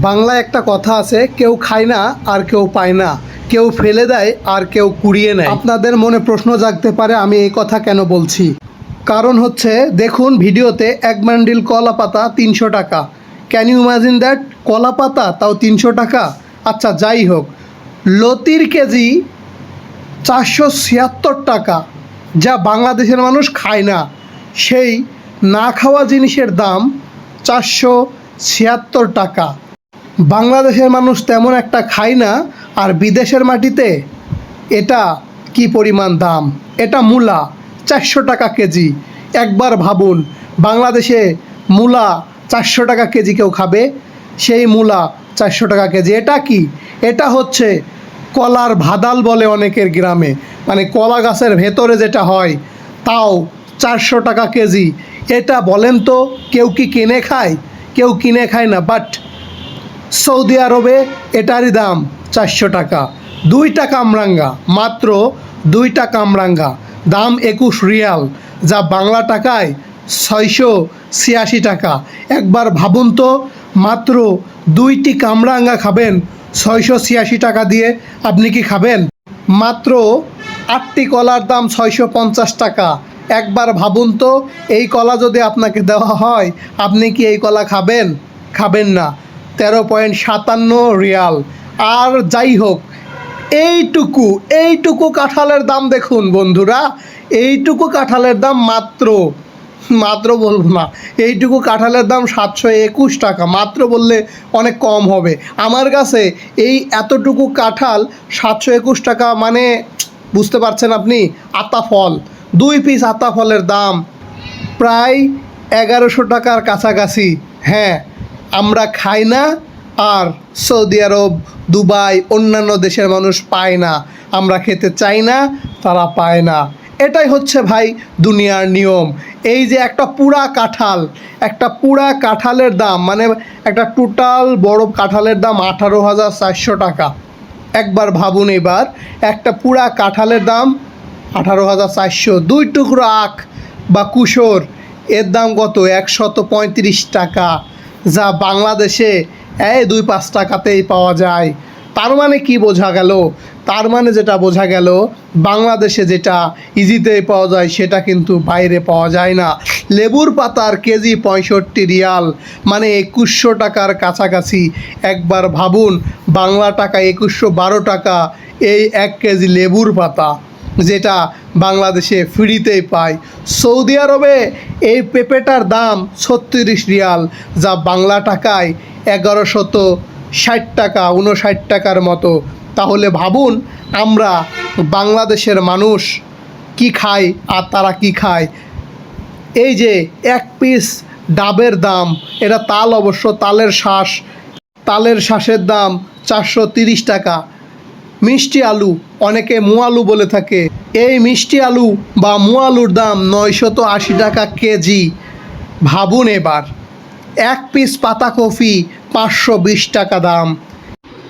বাংলায় একটা কথা আছে, কেউ খায় না আর কেউ পায় না, কেউ ফেলে দেয় আর কেউ কুড়িয়ে নেয়। আপনাদের মনে প্রশ্ন জাগতে পারে আমি এই কথা কেন বলছি। কারণ হচ্ছে দেখুন ভিডিওতে এক বান্ডিল কলা পাতা 300 টাকা। Can you imagine that? কলা পাতা তাও 300 টাকা। আচ্ছা যাই হোক, লতির কেজি 476 টাকা, যা বাংলাদেশের মানুষ খায় না। সেই না খাওয়া জিনিসের দাম 476 টাকা। বাংলাদেশের মানুষ তেমন একটা খায় না, আর বিদেশের মাটিতে এটা কি পরিমাণ দাম। এটা মূলা 400 টাকা কেজি। একবার ভাবুন, বাংলাদেশে মূলা 400 টাকা কেজি কেউ খাবে? সেই মূলা 400 টাকা কেজি। এটা কি? এটা হচ্ছে কলার ভাদাল বলে অনেকের গ্রামে, মানে কলা গাছের ভেতরে যেটা হয়, তাও 400 টাকা কেজি। এটা বলেন তো কেউ কি কিনে খায়? কেউ কিনে খায় না। বাট সৌদি আরবে এটারই দাম 400 টাকা। 2টা কামরাঙ্গা, মাত্র 2টা কামরাঙ্গা দাম 21 রিয়াল, যা বাংলা টাকায় 686 টাকা। একবার ভাবুন তো, মাত্র 2টি কামরাঙ্গা খাবেন 686 টাকা দিয়ে। আপনি কি খাবেন? মাত্র 8টি কলার দাম 650 টাকা। একবার ভাবুন তো, এই কলা যদি আপনাকে দেওয়া হয়, আপনি কি এই কলা খাবেন? খাবেন না। 13.57 রিয়াল। আর যাই হোক, এইটুকু কাঁঠালের দাম দেখুন বন্ধুরা, এইটুকু কাঁঠালের দাম মাত্র বলবো না, এইটুকু কাঁঠালের দাম 721 টাকা। মাত্র বললে অনেক কম হবে আমার কাছে। এই এতটুকু কাঁঠাল 721 টাকা, মানে বুঝতে পারছেন আপনি? আতা ফল, 2 পিস আতা ফলের দাম প্রায় 1100 টাকার কাছাকাছি। হ্যাঁ, আমরা খাই না, আর সৌদি আরব, দুবাই, অন্যান্য দেশের মানুষ পায় না। আমরা খেতে চাই না, তারা পায় না। এটাই হচ্ছে ভাই দুনিয়ার নিয়ম। এই যে একটা পুরা কাঁঠালের দাম, মানে একটা টোটাল বড় কাঁঠালের দাম 18,400 টাকা। একবার ভাবুন, এবার একটা পুরা কাঁঠালের দাম 18,400। 2 টুকরো আখ বা কুশোর, এর দাম কত? 135 টাকা, যা বাংলাদেশে 2-5 টাকাতেই পাওয়া যায়। তার মানে কি বোঝা গেল? তার মানে যেটা বোঝা গেল, বাংলাদেশে যেটা ইজিতেই পাওয়া যায় সেটা কিন্তু বাইরে পাওয়া যায় না। লেবুর পাতার কেজি 65 রিয়াল, মানে 2100 টাকার কাছাকাছি। একবার ভাবুন, বাংলা টাকা 2112 টাকা এই 1 কেজি লেবুর পাতা, যেটা বাংলাদেশে ফ্রিতেই পায়। সৌদি আরবে এই পেঁপেটার দাম 36 রিয়াল, যা বাংলা টাকায় 1160 টাকা, 59 টাকার মতো। তাহলে ভাবুন আমরা বাংলাদেশের মানুষ কি খাই আর তারা কি খায়। এই যে 1 পিস ডাবের দাম, এটা তাল অবশ্য, তালের শাঁসের দাম 430 টাকা। মিষ্টি আলু, অনেকে মুয়ালু বলে থাকে, এই মিষ্টি আলু বা মুয়ালুর দাম 980 টাকা কেজি। ভাবুন এবার, 1 পিস পাতাকপি 520 টাকা দাম।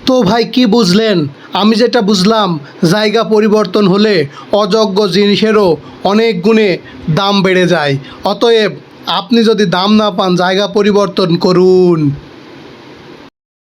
তো ভাই কি বুঝলেন? আমি যেটা বুঝলাম, জায়গা পরিবর্তন হলে অযোগ্য জিনিসেরও অনেক গুণে দাম বেড়ে যায়। অতএব আপনি যদি দাম না পান, জায়গা পরিবর্তন করুন।